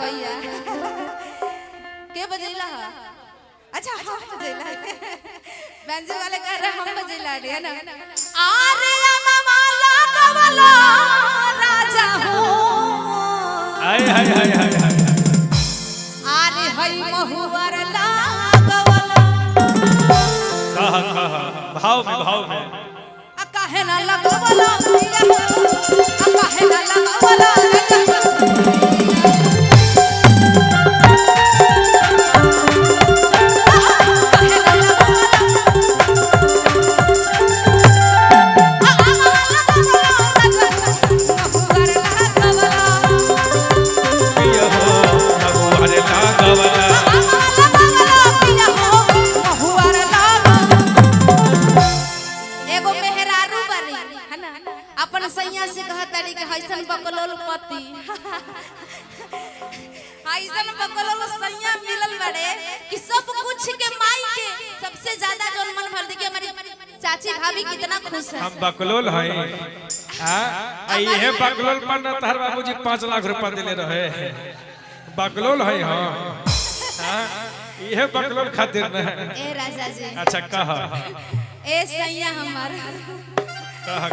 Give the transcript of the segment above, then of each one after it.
भैया के बजेला अच्छा हम बजेला बैंजो वाले कह रहे हम बजेला है ना आरे माला कवला राजा हो हाय हाय हाय हाय आरे हई महुवर लागवला कहा भाव में आ काहे ना लगवला आ काहे ना लगवला बकलोल पति ऐसन बकलोल सैया मिलल बड़े कि सब कुछ के माई के सबसे ज्यादा जोन मन भर दे कि हमारी चाची भाभी कितना खुश है। हम बकलोल हैं हां ये बकलोल पर न तार बाबूजी 5 लाख रुपया दिले रहे बकलोल है हां ये बकलोल खातिर न ए राजा जी अच्छा कहा ए सैया हमार कहा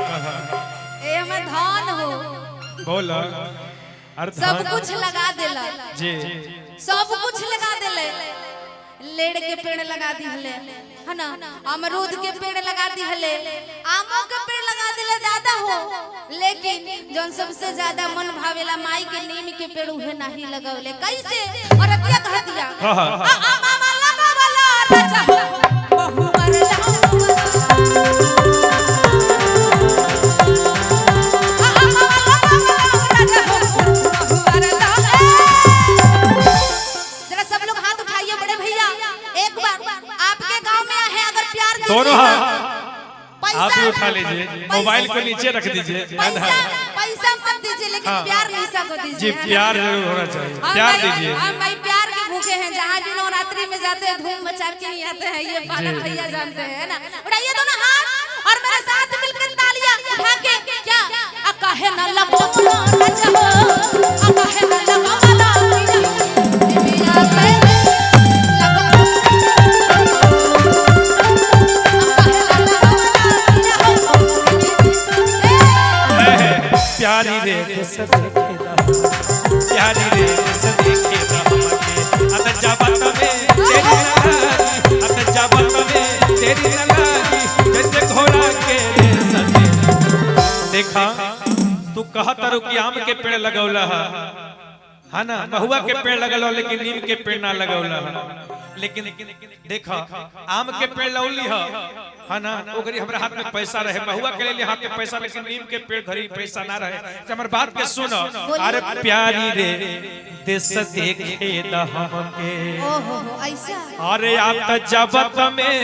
ए हमर धन हो बोल सब कुछ लगा देला जी सब कुछ लगा देले लेड़ के पेड़ लगा दिहले है ना अमरूद के पेड़ लगा दिहले आमों के पेड़ लगा दिले दादा हो लेकिन जोन सबसे ज्यादा मन भावेला माई के नीम के पेड़ उहे नहीं लगावले कैसे और अतिया कहतिया मामा लगावला राजा हो बहुवर दोनों हाथ आप भी उठा लीजिए मोबाइल को नीचे रख दीजिए पैसा मत दीजिए लेकिन प्यार निशा को दीजिए जी प्यार जरूर होना चाहिए प्यार दीजिए हम भाई प्यार के भूखे हैं जहाँ भी नवरात्रि में जाते हैं धूम मचा के ही आते हैं ये पागल भैया जानते हैं ना उठाइए दोनों हाथ और मेरे साथ मिलकर तालियां उठा के क्या काहे ना लगवाला राजा हो काहे ना लगवाला मेरा प्यारी रे सदेखेदा प्यारी रे सदेखेदा हमके अत जाबत में तेरी नलागी जैसे घोड़ा के रे सदे देखा तू कहत रु कि आम के पेड़ लगौला है ना महुआ के पेड़ लगौला लेकिन नीम के पेड़ ना लगौला लेकिन देखा आम के पेड़ लौली है ना ओकरी हमरा हाथ में पैसा रहे महुआ के लिए हाथ में पैसा लेकिन नीम के पेड़ घरी पैसा ना रहे हमर बात के सुनो अरे प्यारी रे देश देखे द हमके ओहो ऐसा अरे आप त जबत में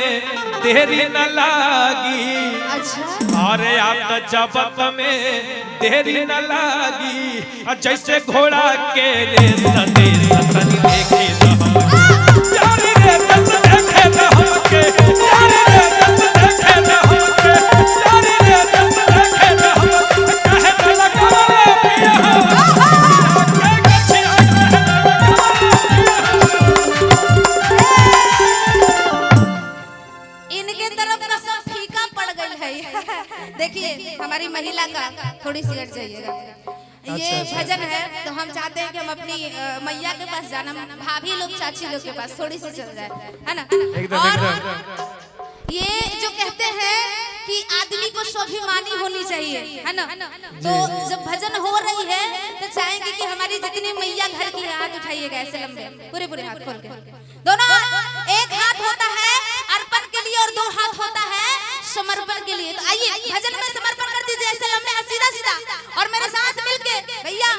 देरी न लागी अच्छा अरे आप त जबत में देरी न लागी जैसे घोड़ा के रे सदे सतनी देखे द हमके प्यारी रे देश देखे द हमके प्यारी रे देश देखे द हमके प्यारी रे देश देखे द हमके कहे त लगावला पिया इनके तरफ का सब फीका पड़ गई है देखिए हमारी महिला का थोड़ी सी हट जाइएगा ये भजन है तो हम चाहते हैं कि हम अपनी मैया के पास जाना भाभी लोग चाची लोग के पास थोड़ी सी चल जाए है ना और ये जो कहते हैं कि आदमी को स्वाभिमानी होनी चाहिए है ना तो जब भजन हो रही है तो चाहेंगे कि हमारी जितनी मैया घर की हाथ उठाइएगा ऐसे लंबे पूरे पूरे हाथ खोल के दोनों एक हाथ होता है अर्पण के लिए और दो हाथ होता है समर्पण के लिए तो आइए भजन में समर्पण कर दीजिए ऐसे लंबे सीधा सीधा और मेरे साथ मिलके भैया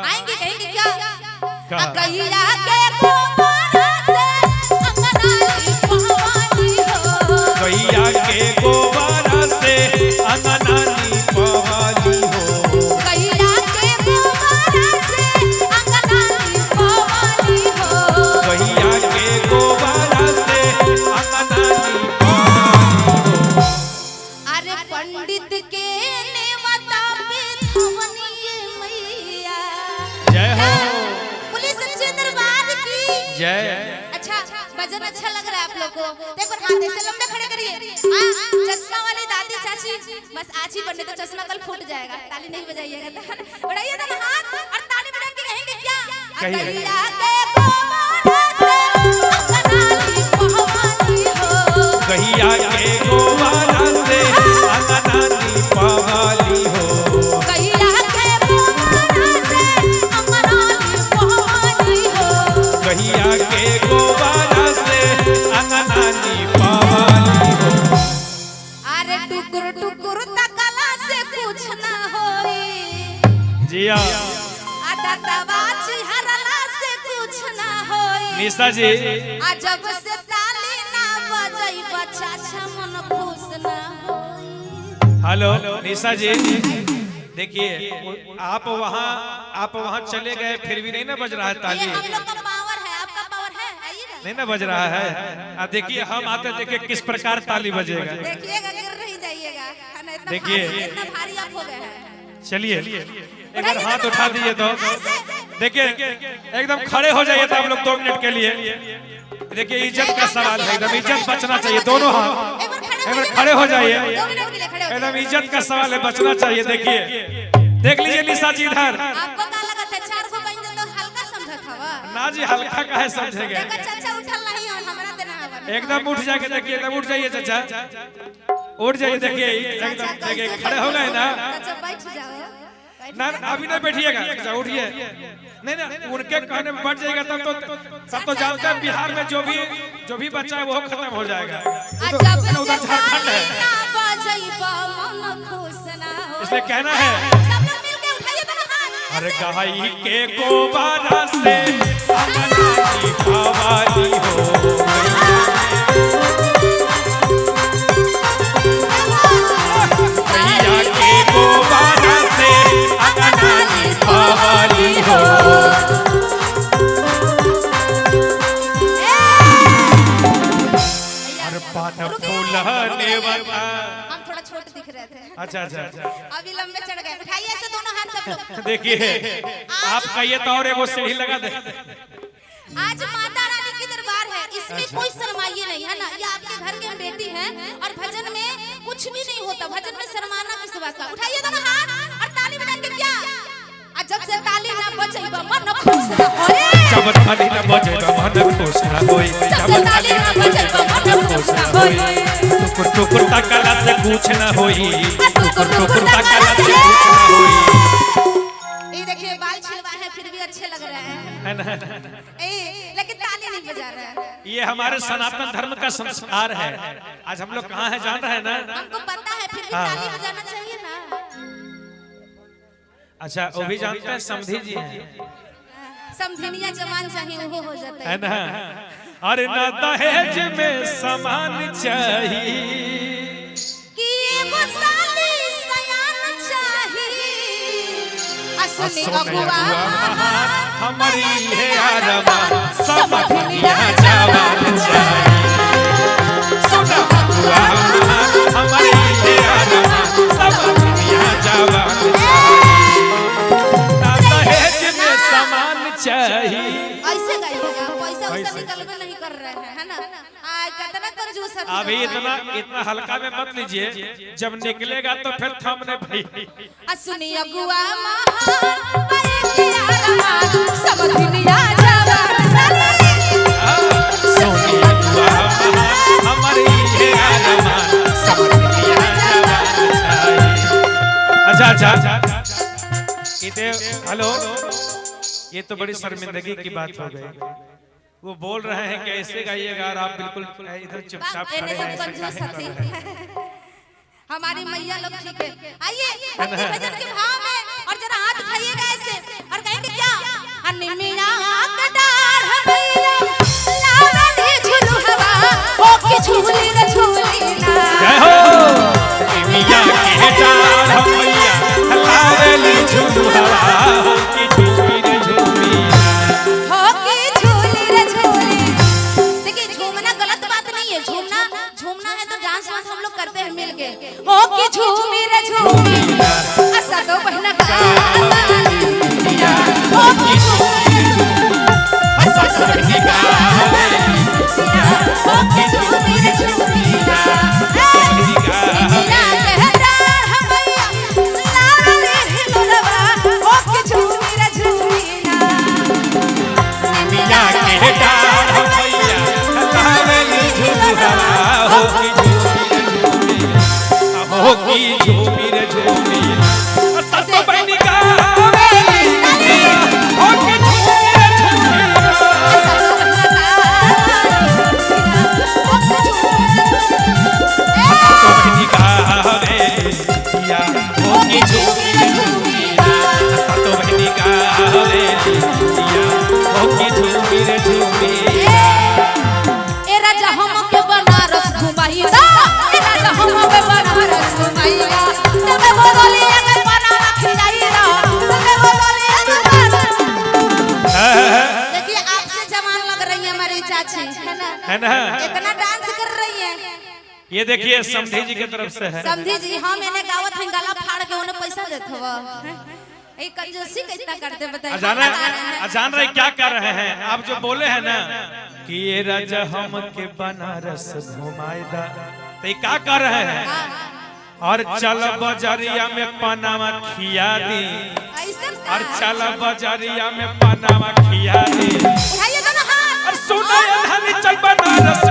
आएंगे कहेंगे क्या कहिया के गोबरा से अंगनाली पवानी हो गैया के गोबरा से अंगनाली पवानी हो गैया के गोबरा से अंगनाली पवानी हो गैया के गोबरा से अंगनाली पवानी हो अरे पंडित के नेवता पे धवनी मैया जय हो पुलिस भजन अच्छा लग रहा है आप लोग को? देखो हाथ ऐसे लंबे खड़े करिए। हाँ, चश्मा वाली दादी चाची बस आज ही बनने तो चश्मा कल फूट जाएगा। ताली नहीं बजाइएगा, बढ़ाइए ना हाथ और ताली बजा के कहेंगे क्या? कहिए। गैया के गोबारा से अंगनाली पवाली हो। गैया के गोबारा से अंगनाली पवाली हो। गैया के गोबारा से अंगनाली गैया के गोबारा से अंगनाली पवाली हो। पवाली हो। अरे टुकुर टुकुर तकला से कुछ ना होई जिया आदतवा चिहरला से कुछ ना होई। निशा जी जब से ताली ना बजई बच्चा मन खुश ना होई। हेलो निशा जी, देखिए आप वहाँ चले गए फिर भी नहीं ना बज रहा है ताली। ये हम लोग का पावर है, आपका पावर है, आइएगा। नहीं ना बज रहा है। देखिए हम आते देखिए किस प्रकार ताली बजेगा। देखिएगा गिर नहीं जाइएगा, है ना? इतना देखिए। भारी, इतना भारी आप हो गए हैं। चलिए एक बार हाथ उठा दीजिए तो देखिए एकदम खड़े हो जाइए तो आप लोग 2 मिनट के लिए। देखिए इज्जत का सवाल है, एकदम इज्जत बचना चाहिए। दोनों हाथ एक बार खड़े हो जाइए, 2 मिनट के लिए खड़े हो एकदम इज्जत का सवाल है, बचना चाहिए। देखिए देख लीजिए निशा जी इधर। आपको का लगत है 4 को बन तो हल्का समझत हवा ना जी हल्का का है समझेंगे। देखो चाचा उठल नहीं और हमरा देना हवा। एकदम उठ जाके देखिए, एकदम उठ जाइए चाचा, उठ जाइए। देखिए एकदम देखिए खड़े हो गए ना। चाचा बैठ जाओ। ना अभी नहीं बैठिएगा, उठिए। नहीं ना उनके कहने में बैठ जाएगा तब तो जानते हैं बिहार में जो भी बच्चा है वो खत्म हो जाएगा। उधर झारखंड है, इसलिए कहना है। अरे गहाई के गोबारा से अंगनाली पवाली हो। गैया के गोबारा से अंगनाली पवाली हो। अरे पान फूलने वाला। हम थोड़ा छोटे दिख रहे थे। अच्छा अभी लंबे चढ़ गए। उठाइए ऐसे दोनों हाथ सब लोग। देखिए आप कहिए तो और वो सीढ़ी लगा दे। आज माता रानी की दरबार है, इसमें कोई शर्माइए नहीं, है ना? ये आपके घर के बेटी हैं और भजन में कुछ भी नहीं होता। भजन में शर्माना किस बात का? उठाइए दोनों हाथ और ताली बजा के क्या? जब से ताली ना बजेबा मन खुश ना होए। जब ताली ना बजेबा मन खुश ना होए। जब ताली ना बजेबा मन खुश ना होए। टुकुर टुकुर तकला से कुछ ना होई। टुकुर टुकुर तकला से कुछ ना होई। ये देखिए बाल छिलवा है फिर भी अच्छे लग रहे हैं, है ना? लेकिन ताली नहीं बजा रहे हैं। ये हमारे सनातन धर्म का संस्कार है। आज हम लोग कहाँ है जान रहे हैं ना? हमको पता है फिर भी ताली बजाना चाहिए ना। अच्छा वो भी जानते हैं, समधी जी हैं। समधिनिया जवान चाहिए वो हो जाता है ना? अरे ना दहेज में सामान चाहिए कि एगो साली सयान चाहिए। असली अगुआ हमारी है अरमान समधिनिया जवान चाहिए। सुना अगुआ हमारी है अरमान समधिनिया जवान चाहिए। ना दहेज में सामान चाहिए। ऐसे गाइएगा, पैसा उसे निकलवे नहीं कर रहे हैं, है ना? कितना कंजूस है। अभी इतना हल्का में मत लीजिए, जब निकलेगा तो फिर थामने भाई। असुनी अगुआ महान पाए के अरमान समधिनिया जवान चाहिए। सोनी अगुआ हमारी है अरमान समधिनिया जवान चाहिए। अच्छा हेलो, ये तो बड़ी शर्मिंदगी की बात हो गई। वो बोल रहे हैं कि ऐसे गाइएगा और आप बिल्कुल इधर चुपचाप खड़े हैं। हमारी मैया लोग ठीक है। आइए भक्ति भजन के भाव में और जरा हाथ उठाइएगा ऐसे और कहेंगे क्या? अनिमिया का डाढ़ भैया लावनी झुलू हवा ओ की झूली रे झूली ना। जय हो अनिमिया के डाढ़ भैया लावनी झुलू हवा ओ की झूली रे झूली ना। हो की झूली रे झूली। देखिए झूमना गलत बात नहीं है, झूमना है तो डांस वांस हम लोग करते हैं मिलके। हो की झूमी रे झूमी ऐसा तो पहला हो की झूमी ऐसा तो पहला गोलिया के बनावा खिलाइला ले वो गोलिया के बनावा। देखिए आपसे जवान लग रही है हमारी चाची, है ना? कितना डांस कर रही है। ये देखिए समधी जी की तरफ से है। समधी जी हम इन्हें गावत हैं गला फाड़ के उन्हें पैसा देते हो। एक कंजूसी कितना करते बताइए। जान रहे क्या कर रहे हैं आप जो बोले हैं ना कि ये राजा हम के बनारस घुमाएदा, तो क्या कर रहे हैं? और चल बजरिया में पनामा खिया दी, और चल बजरिया में पनामा खिया दी, और सुना चल बनारस